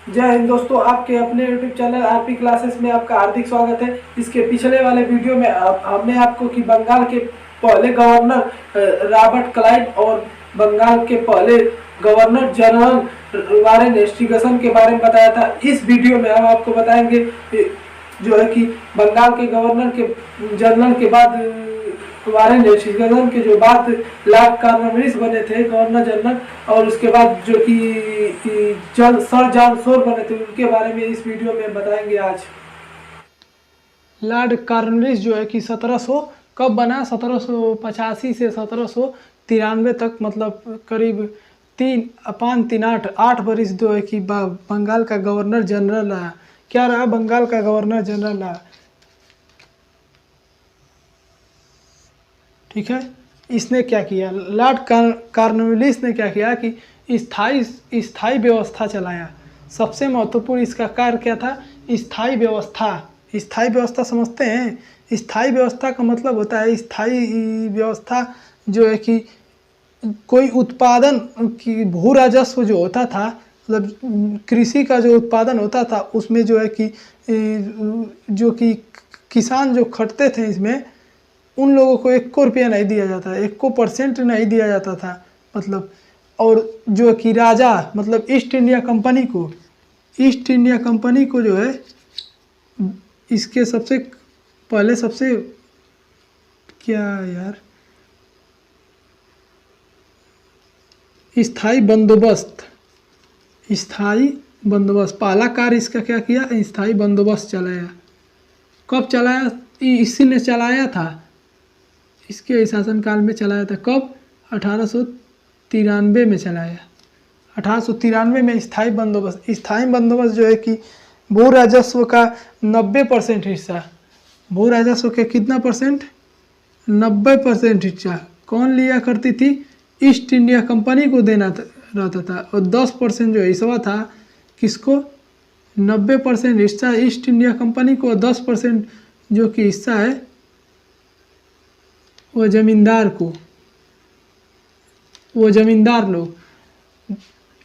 जय हिंद दोस्तों, आपके अपने YouTube चैनल आरपी क्लासेस में आपका हार्दिक स्वागत है। इसके पिछले वाले वीडियो में हमने आपको कि बंगाल के पहले गवर्नर रॉबर्ट क्लाइव और बंगाल के पहले गवर्नर जनरल वारेन हेस्टिंग्स के बारे में बताया था। इस वीडियो में हम आपको बताएंगे जो है कि बंगाल के गवर्नर के जनरल के बाद वारेन हेस्टिंग्स के जो बाद लॉर्ड कॉर्नवालिस बने थे गवर्नर जनरल, और उसके बाद जो कि सर जॉन शोर बने थे, उनके बारे में इस वीडियो में बताएंगे आज। लॉर्ड कॉर्नवालिस जो है कि 1700 कब बना, 1785 से 1793 तक, मतलब करीब 8 बरिस जो है कि बंगाल का गवर्नर जनरल रहा। क्या रहा? बंगाल का गवर्नर जनरल रहा। ठीक है, इसने क्या किया, लॉर्ड कॉर्नवालिस ने क्या किया कि स्थायी व्यवस्था चलाया। सबसे महत्वपूर्ण इसका कार्य क्या था? स्थायी व्यवस्था। स्थायी व्यवस्था समझते हैं? स्थायी व्यवस्था का मतलब होता है, स्थायी व्यवस्था जो है कि कोई उत्पादन की भू राजस्व जो होता था, मतलब कृषि का जो उत्पादन होता था, उसमें जो है कि जो कि किसान जो खटते थे इसमें, उन लोगों को 1 रुपया नहीं दिया जाता, 1% नहीं दिया जाता था, मतलब। और जो कि राजा, मतलब ईस्ट इंडिया कंपनी को जो है, इसके सबसे पहले क्या यार, स्थायी बंदोबस्त पहला कार्य इसका क्या किया? स्थायी बंदोबस्त चलाया। कब चलाया? इसी ने चलाया था, इसके शासनकाल में चलाया था। कब? 1893 में चलाया। 1893 में स्थायी बंदोबस्त जो है कि भू राजस्व का 90% हिस्सा, भू राजस्व के कितना परसेंट? 90% हिस्सा कौन लिया करती थी? ईस्ट इंडिया कंपनी को देना रहता था। और 10% जो हिस्सा था किसको? 90% हिस्सा ईस्ट इंडिया कंपनी को, 10% जो कि हिस्सा है वो जमींदार को, वो जमींदार लोग।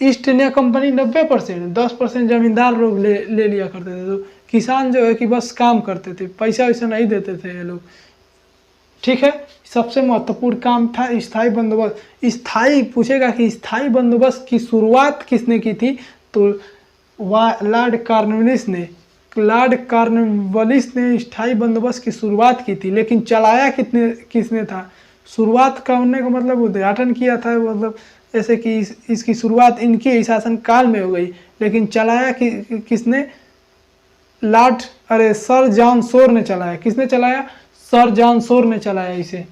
ईस्ट इंडिया कंपनी 90%, 10% जमींदार लोग ले लिया करते थे। तो किसान जो है कि बस काम करते थे, पैसा वैसा नहीं देते थे ये लोग। ठीक है, सबसे महत्वपूर्ण काम था स्थायी बंदोबस्त। स्थायी पूछेगा कि स्थायी बंदोबस्त की शुरुआत किसने की थी? तो लॉर्ड कॉर्नवालिस ने स्थायी बंदोबस्त की शुरुआत की थी। लेकिन चलाया किसने था? शुरुआत करने का मतलब उद्घाटन किया था, मतलब जैसे कि इसकी शुरुआत इनके शासन काल में हो गई, लेकिन चलाया किसने? सर जॉन शोर ने चलाया। किसने चलाया? सर जॉन शोर ने चलाया इसे।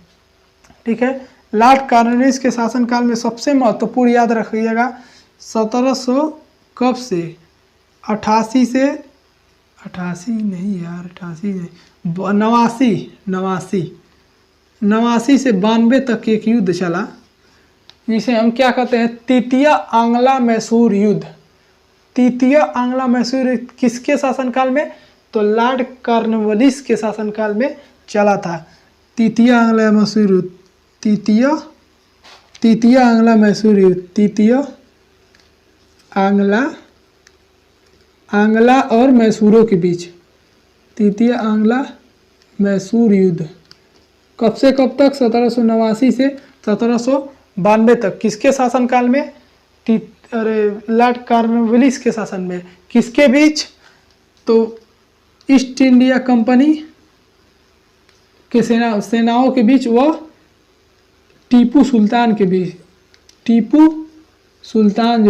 ठीक है, लॉर्ड कॉर्नवालिस के शासनकाल में सबसे महत्वपूर्ण याद रखिएगा, 1700 कब से? 88 से 88 नहीं यार, 88 नहीं, 89 से 92 तक एक युद्ध चला, जिसे हम क्या कहते हैं? तृतीय आंग्ला मैसूर युद्ध। तृतीय आंग्ला मैसूर किसके शासनकाल में? तो लॉर्ड कॉर्नवालिस के शासनकाल में चला था। तृतीय आंग्ला मैसूर युद्ध, तृतीय आंग्ला मैसूर युद्ध, तृतीय आंग्ला और मैसूरों के बीच, तृतीय आंग्ला मैसूर युद्ध। कब से कब तक? 1789 से 1792 तक। किसके शासनकाल में? लॉर्ड कॉर्नवालिस के शासन में। किसके बीच? तो ईस्ट इंडिया कंपनी के सेनाओं के बीच व टीपू सुल्तान के बीच। टीपू सुल्तान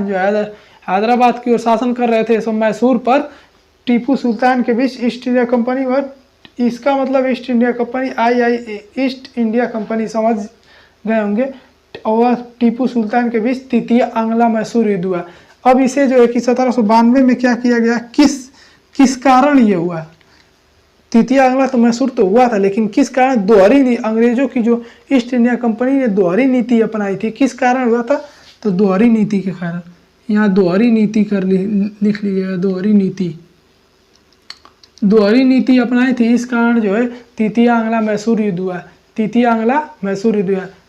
जो हैदराबाद की ओर शासन कर रहे थे, सो मैसूर पर। टीपू सुल्तान के बीच ईस्ट इंडिया कंपनी, और इसका मतलब east India company east India company समझ गए होंगे, और टीपू सुल्तान के बीच तृतीय आंग्ला मैसूर युद्ध हुआ। अब इसे जो है कि 1792 में क्या किया गया? किस कारण ये हुआ? तृतीय आंग्ला तो मैसूर तो हुआ था, लेकिन किस कारण? दोहरी अंग्रेजों की जो ईस्ट इंडिया कंपनी ने दोहरी नीति अपनाई थी, किस कारण हुआ था? तो दोहरी नीति के कारण। यहाँ दोहरी नीति लिख लीजिएगा, दोहरी नीति अपनाई थी, इस कारण जो है तृतीय आंग्ला मैसूर युद्ध हुआ।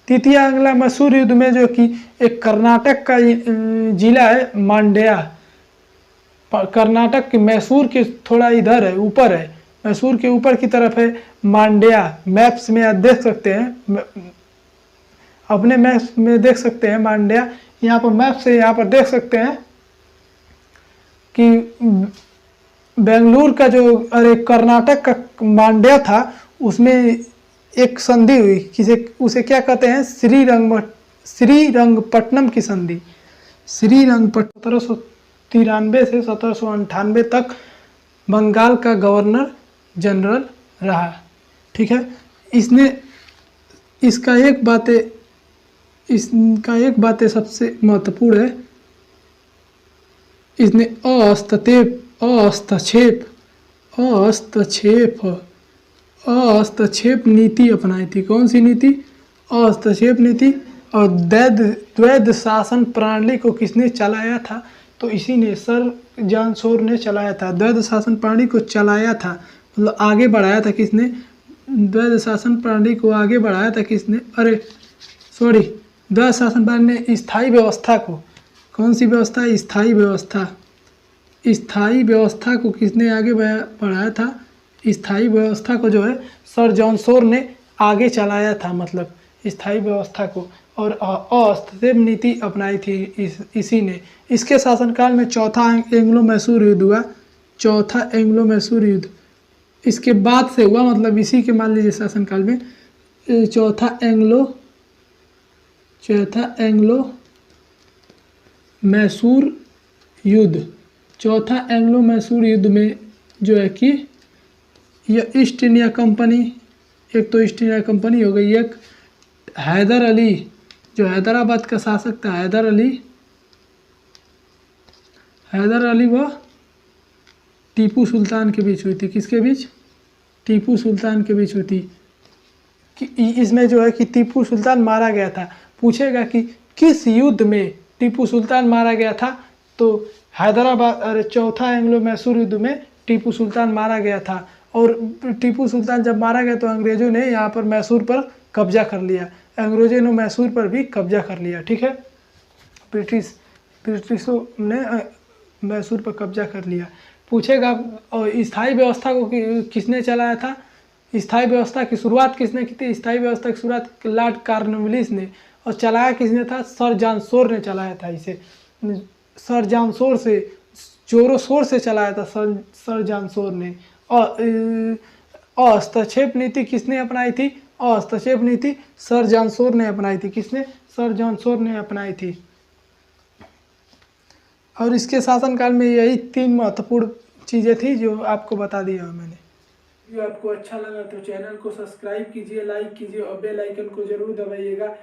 तृतीय एंग्लो मैसूर युद्ध में जो कि एक कर्नाटक का जिला है मांड्या, कर्नाटक के मैसूर के थोड़ा इधर है, ऊपर है, मैसूर के ऊपर की तरफ है मांड्या। मैप्स में आप देख सकते हैं, अपने मैप्स में देख सकते हैं मांड्या। यहाँ पर मैप से यहाँ पर देख सकते हैं कि बेंगलुरु का जो, अरे कर्नाटक का मांड्या था, उसमें एक संधि हुई, किसे उसे क्या कहते हैं, श्रीरंगपट्टनम की संधि। श्रीरंगपट्टनम 1793 से 1798 तक बंगाल का गवर्नर जनरल रहा। ठीक है, इसका एक बात सबसे महत्वपूर्ण है, इसने हस्तक्षेप नीति अपनाई थी। कौन सी नीति? हस्तक्षेप नीति। और द्वैध शासन प्रणाली को किसने चलाया था? तो इसी ने, सर जॉन शोर ने चलाया था। द्वैध शासन प्रणाली को चलाया था, मतलब आगे बढ़ाया था किसने? द्वैध शासन प्रणाली को आगे बढ़ाया था किसने? द्वैध शासन प्रणाली ने स्थायी व्यवस्था को, कौन सी व्यवस्था? स्थायी व्यवस्था। स्थायी व्यवस्था को किसने आगे बढ़ाया था? स्थायी व्यवस्था को जो है सर जॉन शोर ने आगे चलाया था, मतलब स्थायी व्यवस्था को। और हस्तक्षेप नीति अपनाई थी इसी ने। इसके शासनकाल में चौथा एंग्लो मैसूर युद्ध हुआ। चौथा एंग्लो मैसूर युद्ध इसके बाद से हुआ, मतलब इसी के मान लीजिए शासनकाल में चौथा एंग्लो मैसूर युद्ध। चौथा एंग्लो मैसूर युद्ध में जो है कि यह ईस्ट इंडिया कंपनी, एक तो ईस्ट इंडिया कंपनी हो गई, एक हैदर अली जो हैदराबाद का शासक था, हैदर अली व टीपू सुल्तान के बीच हुई थी। किसके बीच? टीपू सुल्तान के बीच हुई थी। कि इसमें जो है कि टीपू सुल्तान मारा गया था। पूछेगा कि किस युद्ध में टीपू सुल्तान मारा गया था? तो हैदराबाद, चौथा एंग्लो मैसूर युद्ध में टीपू सुल्तान मारा गया था। और टीपू सुल्तान जब मारा गया तो अंग्रेजों ने यहाँ पर मैसूर पर कब्जा कर लिया। अंग्रेजों ने मैसूर पर भी कब्जा कर लिया। ठीक है, ब्रिटिशों ने मैसूर पर कब्जा कर लिया। पूछेगा और स्थायी व्यवस्था को किसने चलाया था? स्थायी व्यवस्था की शुरुआत किसने की थी? स्थायी व्यवस्था की शुरुआत लॉर्ड कॉर्नवालिस ने। और चलाया किसने था? सर जॉन शोर ने चलाया था इसे। सर जॉन शोर से, जोरों शोर से चलाया था सर जॉन शोर ने। और हस्तक्षेप नीति किसने अपनाई थी? हस्तक्षेप नीति सर जॉन शोर ने अपनाई थी। किसने? सर जॉन शोर ने अपनाई थी। और इसके शासनकाल में यही 3 महत्वपूर्ण चीज़ें थी जो आपको बता दिया मैंने। जो आपको अच्छा लगा तो चैनल को सब्सक्राइब कीजिए, लाइक कीजिए और बेल आइकन को जरूर दबाइएगा